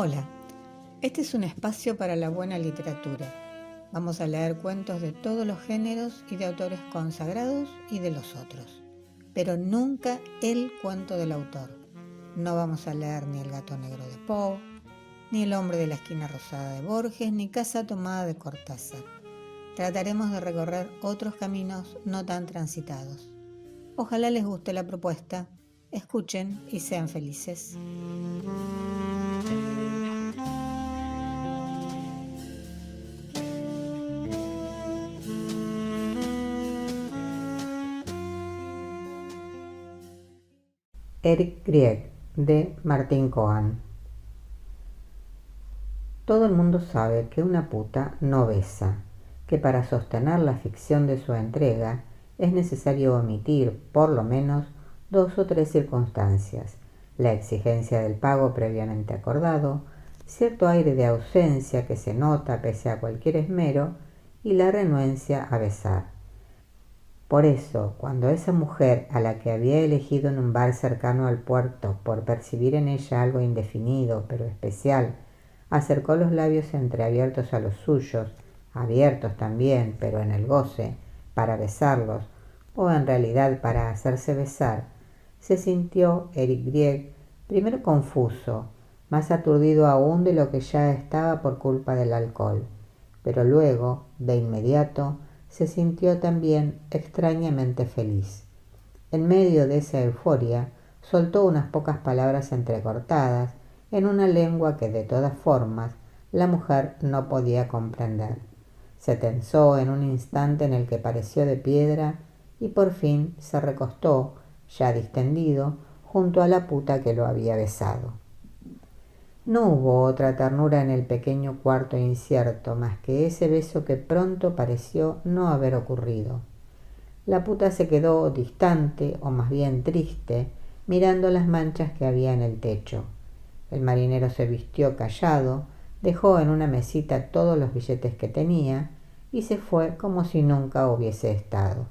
Hola, este es un espacio para la buena literatura. Vamos a leer cuentos de todos los géneros y de autores consagrados y de los otros, pero nunca el cuento del autor. No vamos a leer ni El gato negro de Poe, ni El hombre de la esquina rosada de Borges, ni Casa tomada de Cortázar. Trataremos de recorrer otros caminos no tan transitados. Ojalá les guste la propuesta. Escuchen y sean felices. Eric Grieg, de Martín Cohan. Todo el mundo sabe que una puta no besa, que para sostener la ficción de su entrega es necesario omitir, por lo menos, 2 o 3 circunstancias: la exigencia del pago previamente acordado, cierto aire de ausencia que se nota pese a cualquier esmero, y la renuencia a besar. Por eso, cuando esa mujer, a la que había elegido en un bar cercano al puerto por percibir en ella algo indefinido pero especial, acercó los labios entreabiertos a los suyos, abiertos también, pero en el goce, para besarlos, o en realidad para hacerse besar, se sintió Eric Grieg primero confuso, más aturdido aún de lo que ya estaba por culpa del alcohol, pero luego, de inmediato, se sintió también extrañamente feliz. En medio de esa euforia, soltó unas pocas palabras entrecortadas en una lengua que de todas formas la mujer no podía comprender. Se tensó en un instante en el que pareció de piedra y por fin se recostó, ya distendido, junto a la puta que lo había besado. No hubo otra ternura en el pequeño cuarto incierto más que ese beso que pronto pareció no haber ocurrido. La puta se quedó distante, o más bien triste, mirando las manchas que había en el techo. El marinero se vistió callado, dejó en una mesita todos los billetes que tenía y se fue como si nunca hubiese estado.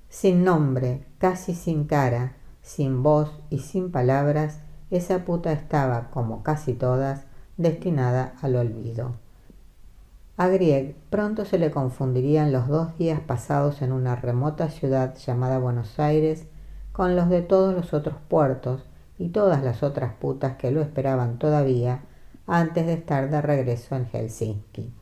Sin nombre, casi sin cara, sin voz y sin palabras, esa puta estaba, como casi todas, destinada al olvido. A Grieg pronto se le confundirían los 2 días pasados en una remota ciudad llamada Buenos Aires con los de todos los otros puertos y todas las otras putas que lo esperaban todavía antes de estar de regreso en Helsinki.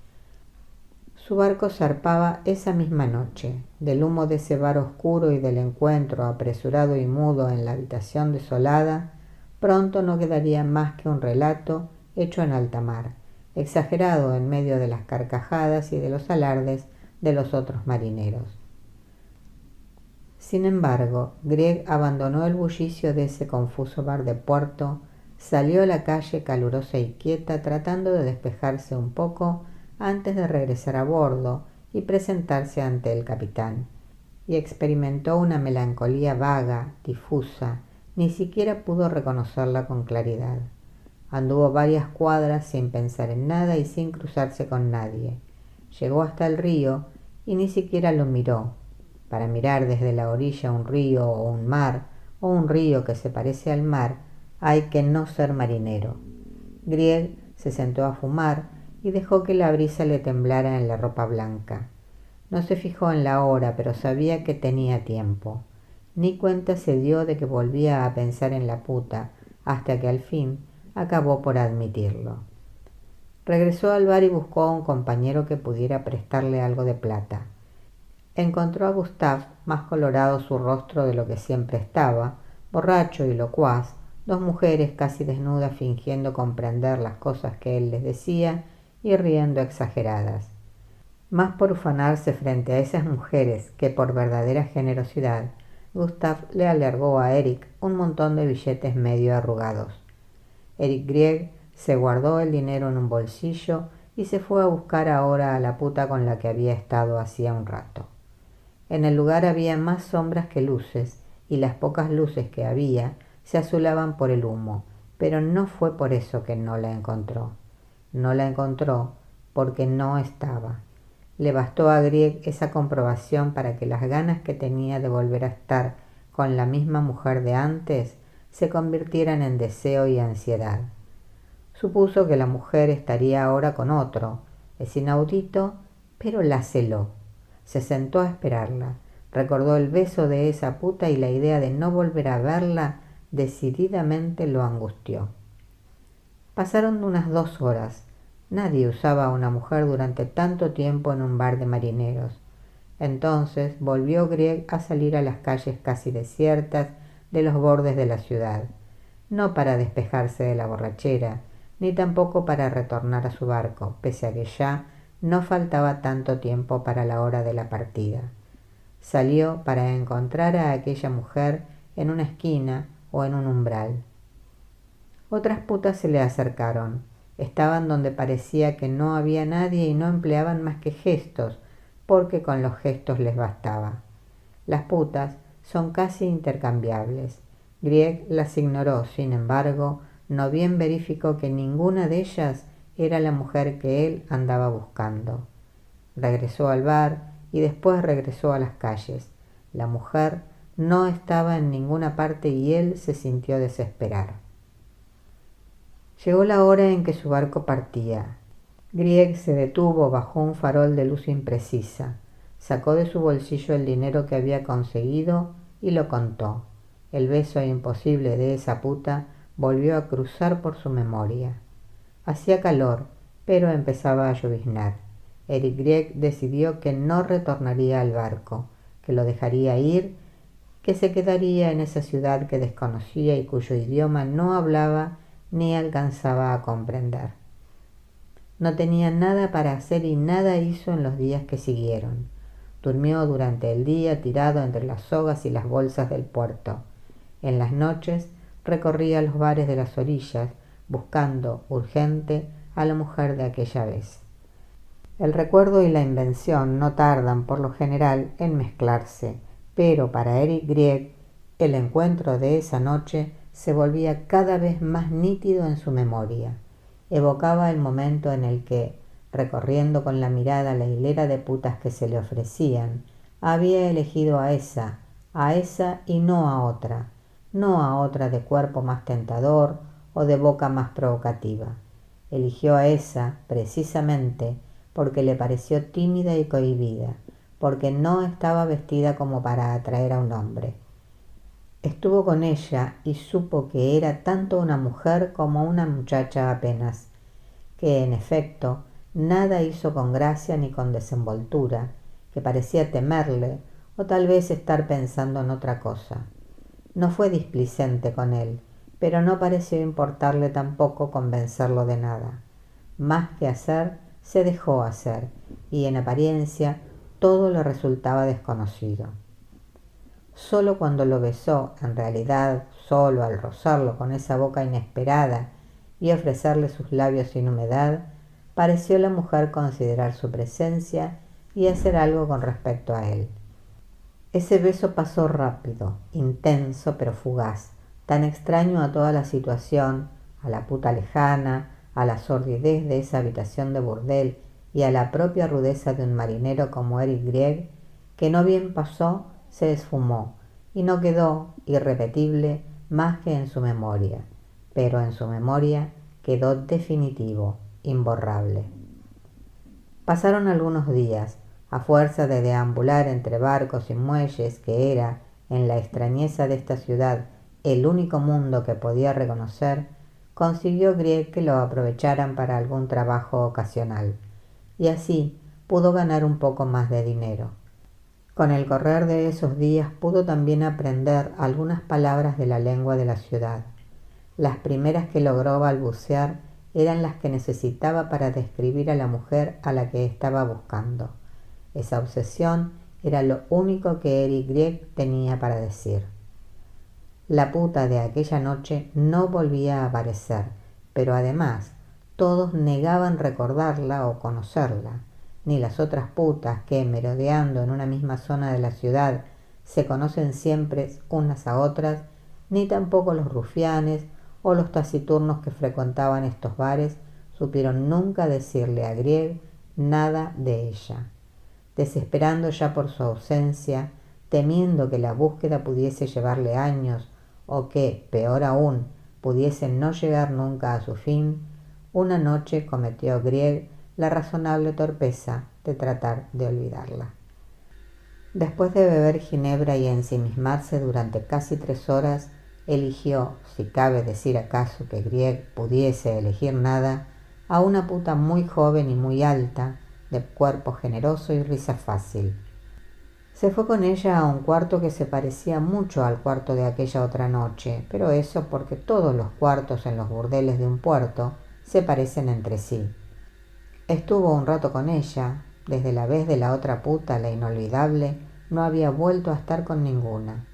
Su barco zarpaba esa misma noche. Del humo de ese bar oscuro y del encuentro apresurado y mudo en la habitación desolada, pronto no quedaría más que un relato hecho en alta mar, exagerado en medio de las carcajadas y de los alardes de los otros marineros. Sin embargo, Grieg abandonó el bullicio de ese confuso bar de puerto, salió a la calle calurosa y quieta tratando de despejarse un poco antes de regresar a bordo y presentarse ante el capitán, y experimentó una melancolía vaga, difusa, ni siquiera pudo reconocerla con claridad. Anduvo varias cuadras sin pensar en nada y sin cruzarse con nadie. Llegó hasta el río y ni siquiera lo miró. Para mirar desde la orilla un río o un mar, o un río que se parece al mar, hay que no ser marinero. Grieg se sentó a fumar y dejó que la brisa le temblara en la ropa blanca. No se fijó en la hora, pero sabía que tenía tiempo. Ni cuenta se dio de que volvía a pensar en la puta, hasta que al fin acabó por admitirlo. Regresó al bar y buscó a un compañero que pudiera prestarle algo de plata. Encontró a Gustav, más colorado su rostro de lo que siempre estaba, borracho y locuaz, 2 mujeres casi desnudas fingiendo comprender las cosas que él les decía y riendo exageradas. Más por ufanarse frente a esas mujeres que por verdadera generosidad, Gustav le alargó a Eric un montón de billetes medio arrugados. Eric Grieg se guardó el dinero en un bolsillo y se fue a buscar ahora a la puta con la que había estado hacía un rato. En el lugar había más sombras que luces, y las pocas luces que había se azulaban por el humo, pero no fue por eso que no la encontró. No la encontró porque no estaba. Le bastó a Grieg esa comprobación para que las ganas que tenía de volver a estar con la misma mujer de antes se convirtieran en deseo y ansiedad. Supuso que la mujer estaría ahora con otro. Es inaudito, pero la celó. Se sentó a esperarla. Recordó el beso de esa puta y la idea de no volver a verla decididamente lo angustió. Pasaron unas 2 horas. Nadie usaba a una mujer durante tanto tiempo en un bar de marineros. Entonces volvió Grieg a salir a las calles casi desiertas de los bordes de la ciudad, no para despejarse de la borrachera, ni tampoco para retornar a su barco, pese a que ya no faltaba tanto tiempo para la hora de la partida. Salió para encontrar a aquella mujer en una esquina o en un umbral. Otras putas se le acercaron. Estaban donde parecía que no había nadie y no empleaban más que gestos, porque con los gestos les bastaba. Las putas son casi intercambiables. Grieg las ignoró, sin embargo, no bien verificó que ninguna de ellas era la mujer que él andaba buscando. Regresó al bar y después regresó a las calles. La mujer no estaba en ninguna parte y él se sintió desesperar. Llegó la hora en que su barco partía. Grieg se detuvo bajo un farol de luz imprecisa. Sacó de su bolsillo el dinero que había conseguido y lo contó. El beso imposible de esa puta volvió a cruzar por su memoria. Hacía calor, pero empezaba a lloviznar. Eric Grieg decidió que no retornaría al barco, que lo dejaría ir, que se quedaría en esa ciudad que desconocía y cuyo idioma no hablaba ni alcanzaba a comprender. No tenía nada para hacer y nada hizo en los días que siguieron. Durmió durante el día tirado entre las sogas y las bolsas del puerto. En las noches recorría los bares de las orillas, buscando, urgente, a la mujer de aquella vez. El recuerdo y la invención no tardan, por lo general, en mezclarse, pero para Eric Grieg, el encuentro de esa noche se volvía cada vez más nítido en su memoria. Evocaba el momento en el que, recorriendo con la mirada la hilera de putas que se le ofrecían, había elegido a esa y no a otra de cuerpo más tentador o de boca más provocativa. Eligió a esa, precisamente, porque le pareció tímida y cohibida, porque no estaba vestida como para atraer a un hombre. Estuvo con ella y supo que era tanto una mujer como una muchacha apenas, que en efecto nada hizo con gracia ni con desenvoltura, que parecía temerle o tal vez estar pensando en otra cosa. No fue displicente con él, pero no pareció importarle tampoco convencerlo de nada. Más que hacer, se dejó hacer, y en apariencia todo le resultaba desconocido. Solo cuando lo besó, en realidad solo al rozarlo con esa boca inesperada y ofrecerle sus labios sin humedad, pareció la mujer considerar su presencia y hacer algo con respecto a él. Ese beso pasó rápido, intenso pero fugaz, tan extraño a toda la situación, a la puta lejana, a la sordidez de esa habitación de burdel y a la propia rudeza de un marinero como Eric Grieg, que no bien pasó, se esfumó y no quedó irrepetible más que en su memoria, pero en su memoria quedó definitivo, imborrable. Pasaron algunos días, a fuerza de deambular entre barcos y muelles, que era, en la extrañeza de esta ciudad, el único mundo que podía reconocer, consiguió Grieg que lo aprovecharan para algún trabajo ocasional, y así pudo ganar un poco más de dinero. Con el correr de esos días pudo también aprender algunas palabras de la lengua de la ciudad. Las primeras que logró balbucear eran las que necesitaba para describir a la mujer a la que estaba buscando. Esa obsesión era lo único que Eric Grieg tenía para decir. La puta de aquella noche no volvía a aparecer, pero además todos negaban recordarla o conocerla. Ni las otras putas que, merodeando en una misma zona de la ciudad, se conocen siempre unas a otras, ni tampoco los rufianes o los taciturnos que frecuentaban estos bares supieron nunca decirle a Grieg nada de ella. Desesperando ya por su ausencia, temiendo que la búsqueda pudiese llevarle años o que, peor aún, pudiese no llegar nunca a su fin, una noche cometió Grieg la razonable torpeza de tratar de olvidarla. Después de beber ginebra y ensimismarse durante casi 3 horas, eligió, si cabe decir acaso que Grieg pudiese elegir nada, a una puta muy joven y muy alta, de cuerpo generoso y risa fácil. Se fue con ella a un cuarto que se parecía mucho al cuarto de aquella otra noche, pero eso porque todos los cuartos en los burdeles de un puerto se parecen entre sí. Estuvo un rato con ella. Desde la vez de la otra puta, la inolvidable, no había vuelto a estar con ninguna.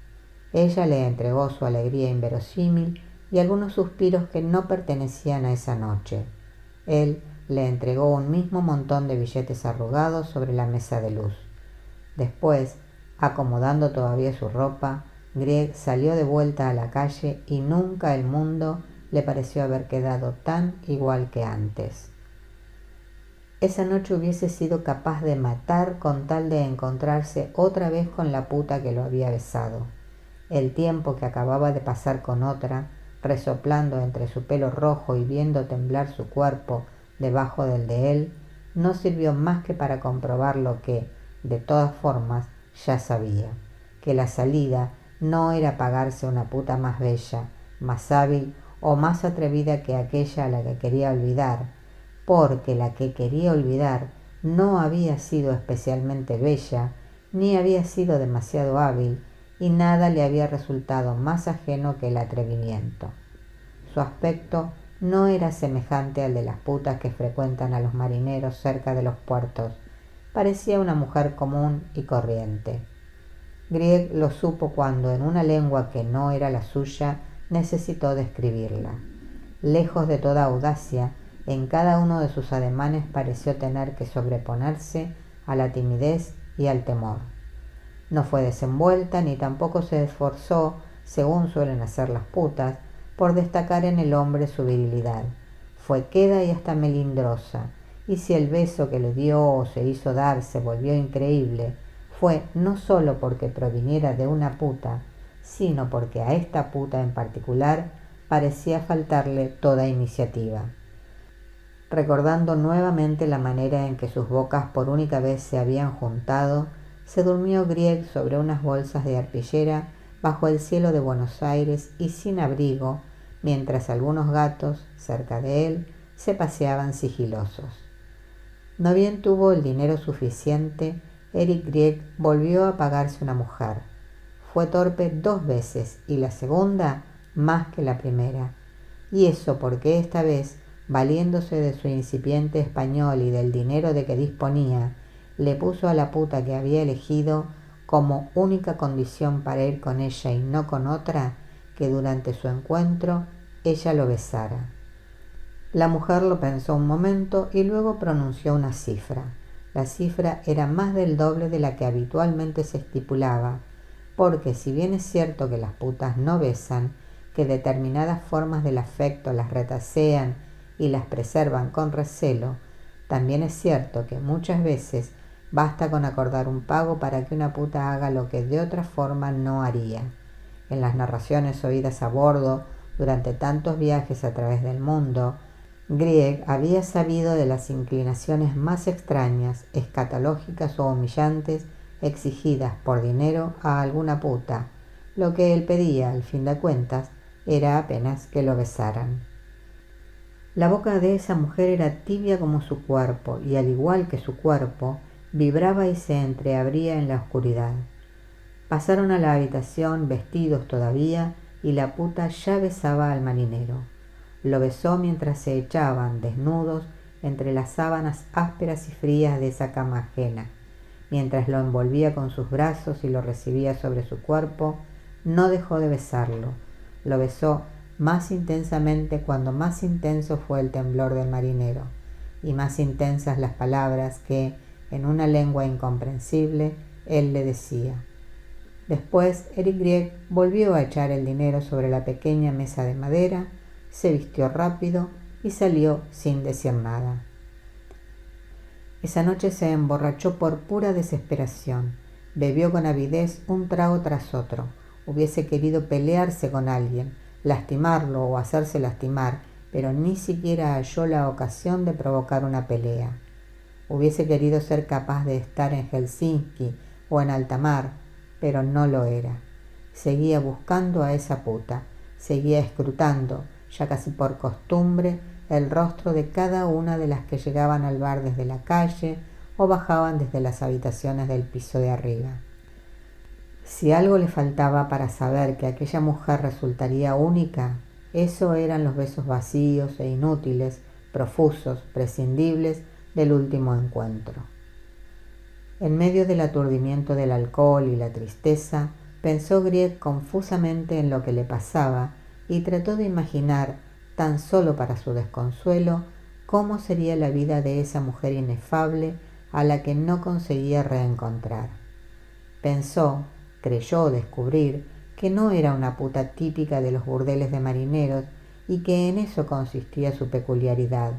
Ella le entregó su alegría inverosímil y algunos suspiros que no pertenecían a esa noche. Él le entregó un mismo montón de billetes arrugados sobre la mesa de luz. Después, acomodando todavía su ropa, Grieg salió de vuelta a la calle y nunca el mundo le pareció haber quedado tan igual que antes. Esa noche hubiese sido capaz de matar con tal de encontrarse otra vez con la puta que lo había besado. El tiempo que acababa de pasar con otra, resoplando entre su pelo rojo y viendo temblar su cuerpo debajo del de él, no sirvió más que para comprobar lo que, de todas formas, ya sabía, que la salida no era pagarse una puta más bella, más hábil o más atrevida que aquella a la que quería olvidar, porque la que quería olvidar no había sido especialmente bella, ni había sido demasiado hábil, y nada le había resultado más ajeno que el atrevimiento. Su aspecto no era semejante al de las putas que frecuentan a los marineros cerca de los puertos. Parecía una mujer común y corriente. Grieg lo supo cuando, en una lengua que no era la suya, necesitó describirla. Lejos de toda audacia, en cada uno de sus ademanes pareció tener que sobreponerse a la timidez y al temor. No fue desenvuelta ni tampoco se esforzó, según suelen hacer las putas, por destacar en el hombre su virilidad. Fue queda y hasta melindrosa, y si el beso que le dio o se hizo dar se volvió increíble, fue no sólo porque proviniera de una puta, sino porque a esta puta en particular parecía faltarle toda iniciativa. Recordando nuevamente la manera en que sus bocas por única vez se habían juntado, se durmió Grieg sobre unas bolsas de arpillera bajo el cielo de Buenos Aires y sin abrigo, mientras algunos gatos, cerca de él, se paseaban sigilosos. No bien tuvo el dinero suficiente, Erich Grieg volvió a pagarse una mujer. Fue torpe 2 veces y la segunda más que la primera, y eso porque esta vez, valiéndose de su incipiente español y del dinero de que disponía, le puso a la puta que había elegido como única condición para ir con ella y no con otra, que durante su encuentro ella lo besara. La mujer lo pensó un momento y luego pronunció una cifra. La cifra era más del doble de la que habitualmente se estipulaba, porque si bien es cierto que las putas no besan, que determinadas formas del afecto las retasean y las preservan con recelo, también es cierto que muchas veces basta con acordar un pago para que una puta haga lo que de otra forma no haría. En las narraciones oídas a bordo durante tantos viajes a través del mundo, Grieg había sabido de las inclinaciones más extrañas, escatológicas o humillantes exigidas por dinero a alguna puta. Lo que él pedía, al fin de cuentas, era apenas que lo besaran. La boca de esa mujer era tibia como su cuerpo y, al igual que su cuerpo, vibraba y se entreabría en la oscuridad. Pasaron a la habitación vestidos todavía y la puta ya besaba al marinero. Lo besó mientras se echaban, desnudos, entre las sábanas ásperas y frías de esa cama ajena. Mientras lo envolvía con sus brazos y lo recibía sobre su cuerpo, no dejó de besarlo. Lo besó más intensamente cuando más intenso fue el temblor del marinero, y más intensas las palabras que, en una lengua incomprensible, él le decía. Después, Erich Grieg volvió a echar el dinero sobre la pequeña mesa de madera, se vistió rápido y salió sin decir nada. Esa noche se emborrachó por pura desesperación. Bebió con avidez un trago tras otro. Hubiese querido pelearse con alguien, lastimarlo o hacerse lastimar, pero ni siquiera halló la ocasión de provocar una pelea. Hubiese querido ser capaz de estar en Helsinki o en alta mar, pero no lo era. Seguía buscando a esa puta, seguía escrutando, ya casi por costumbre, el rostro de cada una de las que llegaban al bar desde la calle o bajaban desde las habitaciones del piso de arriba. Si algo le faltaba para saber que aquella mujer resultaría única, eso eran los besos vacíos e inútiles, profusos, prescindibles del último encuentro. En medio del aturdimiento del alcohol y la tristeza, pensó Grieg confusamente en lo que le pasaba y trató de imaginar, tan solo para su desconsuelo, cómo sería la vida de esa mujer inefable a la que no conseguía reencontrar. Creyó descubrir que no era una puta típica de los burdeles de marineros y que en eso consistía su peculiaridad.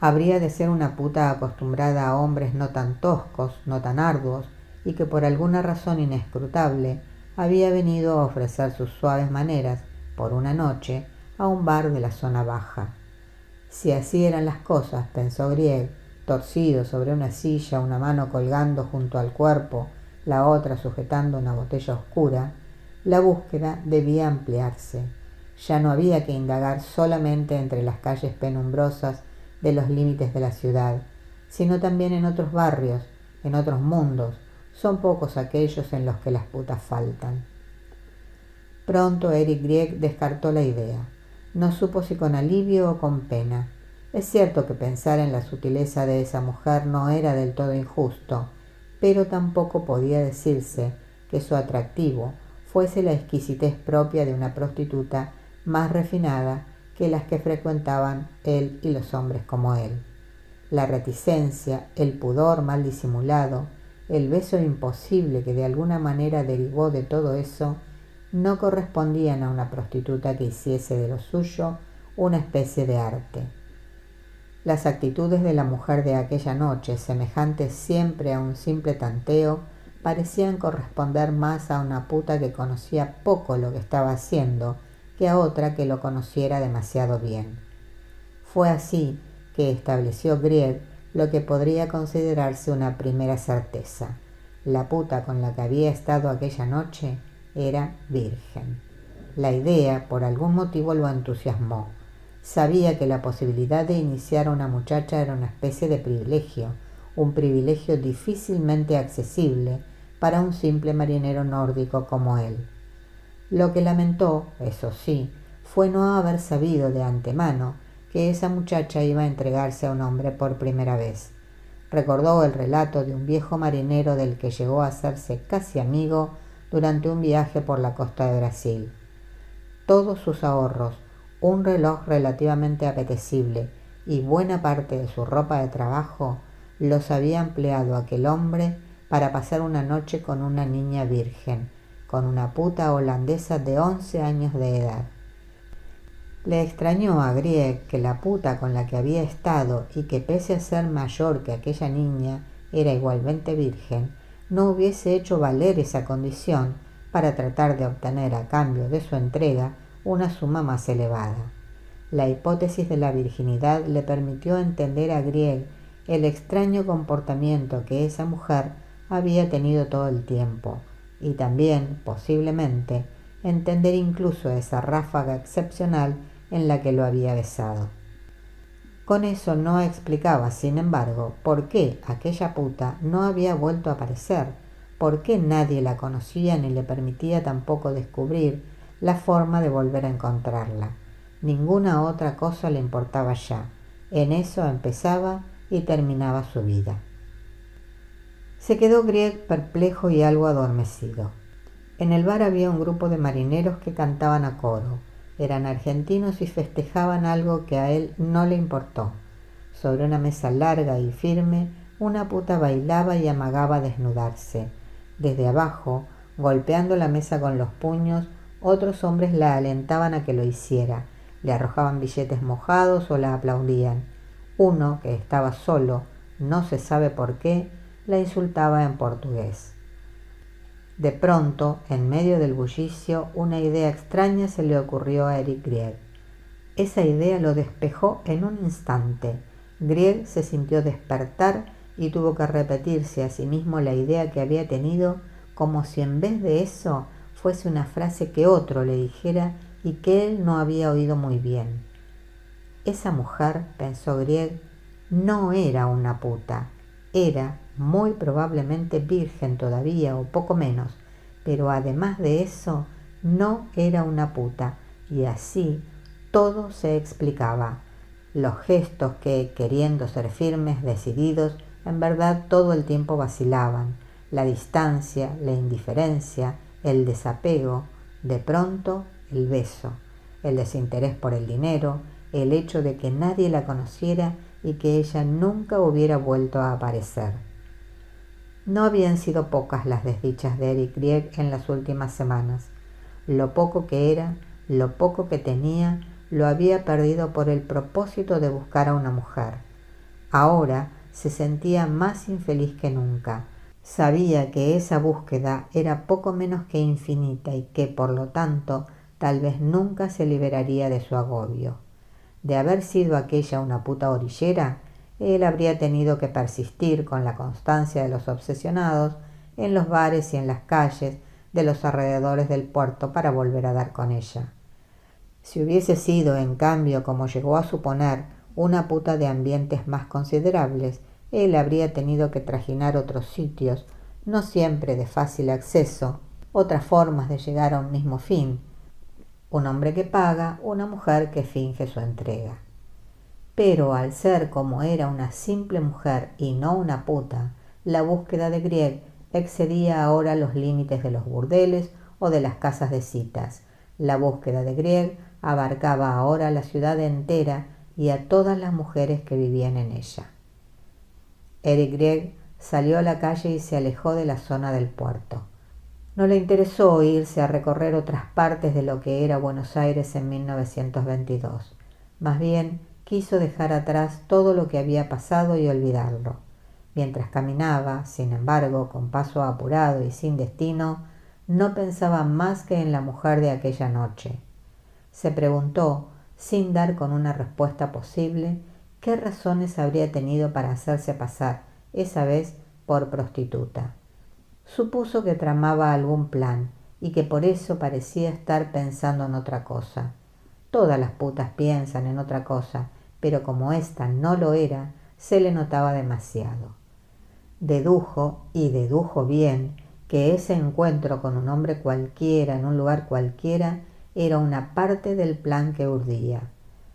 Habría de ser una puta acostumbrada a hombres no tan toscos, no tan arduos, y que por alguna razón inescrutable había venido a ofrecer sus suaves maneras, por una noche, a un bar de la zona baja. Si así eran las cosas, pensó Grieg, torcido sobre una silla, una mano colgando junto al cuerpo, la otra sujetando una botella oscura, la búsqueda debía ampliarse. Ya no había que indagar solamente entre las calles penumbrosas de los límites de la ciudad, sino también en otros barrios, en otros mundos. Son pocos aquellos en los que las putas faltan. Pronto Eric Grieg descartó la idea. No supo si con alivio o con pena. Es cierto que pensar en la sutileza de esa mujer no era del todo injusto, pero tampoco podía decirse que su atractivo fuese la exquisitez propia de una prostituta más refinada que las que frecuentaban él y los hombres como él. La reticencia, el pudor mal disimulado, el beso imposible que de alguna manera derivó de todo eso, no correspondían a una prostituta que hiciese de lo suyo una especie de arte. Las actitudes de la mujer de aquella noche, semejantes siempre a un simple tanteo, parecían corresponder más a una puta que conocía poco lo que estaba haciendo que a otra que lo conociera demasiado bien. Fue así que estableció Grieg lo que podría considerarse una primera certeza. La puta con la que había estado aquella noche era virgen. La idea, por algún motivo, lo entusiasmó. Sabía que la posibilidad de iniciar a una muchacha era una especie de privilegio, un privilegio difícilmente accesible para un simple marinero nórdico como él. Lo que lamentó, eso sí, fue no haber sabido de antemano que esa muchacha iba a entregarse a un hombre por primera vez. Recordó el relato de un viejo marinero del que llegó a hacerse casi amigo durante un viaje por la costa de Brasil. Todos sus ahorros, un reloj relativamente apetecible y buena parte de su ropa de trabajo los había empleado aquel hombre para pasar una noche con una niña virgen, con una puta holandesa de 11 años de edad. Le extrañó a Grieg que la puta con la que había estado y que pese a ser mayor que aquella niña era igualmente virgen, no hubiese hecho valer esa condición para tratar de obtener a cambio de su entrega una suma más elevada. La hipótesis de la virginidad le permitió entender a Grieg el extraño comportamiento que esa mujer había tenido todo el tiempo, y también, posiblemente, entender incluso esa ráfaga excepcional en la que lo había besado. Con eso no explicaba, sin embargo, por qué aquella puta no había vuelto a aparecer, por qué nadie la conocía ni le permitía tampoco descubrir la forma de volver a encontrarla. Ninguna otra cosa le importaba ya. En eso empezaba y terminaba su vida. Se quedó Grieg perplejo y algo adormecido. En el bar había un grupo de marineros que cantaban a coro. Eran argentinos y festejaban algo que a él no le importó. Sobre una mesa larga y firme, una puta bailaba y amagaba desnudarse. Desde abajo, golpeando la mesa con los puños, otros hombres la alentaban a que lo hiciera, le arrojaban billetes mojados o la aplaudían. Uno, que estaba solo, no se sabe por qué, la insultaba en portugués. De pronto, en medio del bullicio, una idea extraña se le ocurrió a Eric Grieg. Esa idea lo despejó en un instante. Grieg se sintió despertar y tuvo que repetirse a sí mismo la idea que había tenido, como si en vez de eso fuese una frase que otro le dijera y que él no había oído muy bien. Esa mujer, pensó Grieg, no era una puta. Era muy probablemente virgen todavía o poco menos, pero además de eso no era una puta, y así todo se explicaba. Los gestos que, queriendo ser firmes, decididos, en verdad todo el tiempo vacilaban. La distancia, la indiferencia, el desapego, de pronto el beso, el desinterés por el dinero, el hecho de que nadie la conociera y que ella nunca hubiera vuelto a aparecer. No habían sido pocas las desdichas de Erich Grieg en las últimas semanas. Lo poco que era, lo poco que tenía, lo había perdido por el propósito de buscar a una mujer. Ahora se sentía más infeliz que nunca. Sabía que esa búsqueda era poco menos que infinita y que, por lo tanto, tal vez nunca se liberaría de su agobio. De haber sido aquella una puta orillera, él habría tenido que persistir con la constancia de los obsesionados en los bares y en las calles de los alrededores del puerto para volver a dar con ella. Si hubiese sido, en cambio, como llegó a suponer, una puta de ambientes más considerables, él habría tenido que trajinar otros sitios, no siempre de fácil acceso, otras formas de llegar a un mismo fin. Un hombre que paga, una mujer que finge su entrega. Pero al ser como era una simple mujer y no una puta, la búsqueda de Grieg excedía ahora los límites de los burdeles o de las casas de citas. La búsqueda de Grieg abarcaba ahora la ciudad entera y a todas las mujeres que vivían en ella. Erich Grieg salió a la calle y se alejó de la zona del puerto. No le interesó irse a recorrer otras partes de lo que era Buenos Aires en 1922. Más bien, quiso dejar atrás todo lo que había pasado y olvidarlo. Mientras caminaba, sin embargo, con paso apurado y sin destino, no pensaba más que en la mujer de aquella noche. Se preguntó, sin dar con una respuesta posible, qué razones habría tenido para hacerse pasar, esa vez, por prostituta. Supuso que tramaba algún plan y que por eso parecía estar pensando en otra cosa. Todas las putas piensan en otra cosa, pero como ésta no lo era, se le notaba demasiado. Dedujo, y dedujo bien, que ese encuentro con un hombre cualquiera en un lugar cualquiera era una parte del plan que urdía.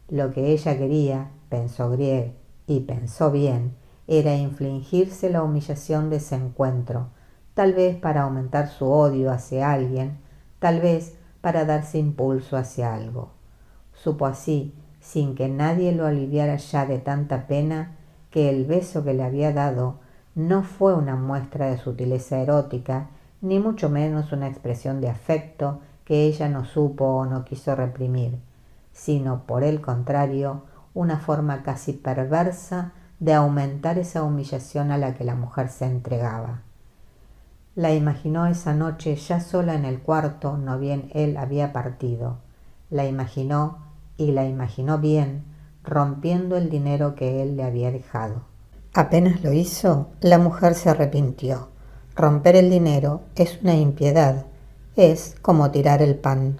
Lo que ella quería, pensó Grieg, y pensó bien, era infligirse la humillación de ese encuentro, tal vez para aumentar su odio hacia alguien, tal vez para darse impulso hacia algo. Supo así, sin que nadie lo aliviara ya de tanta pena, que el beso que le había dado no fue una muestra de sutileza erótica, ni mucho menos una expresión de afecto que ella no supo o no quiso reprimir, sino, por el contrario, una forma casi perversa de aumentar esa humillación a la que la mujer se entregaba. La imaginó esa noche ya sola en el cuarto, no bien él había partido. La imaginó, y la imaginó bien, rompiendo el dinero que él le había dejado. Apenas lo hizo, la mujer se arrepintió. Romper el dinero es una impiedad, es como tirar el pan.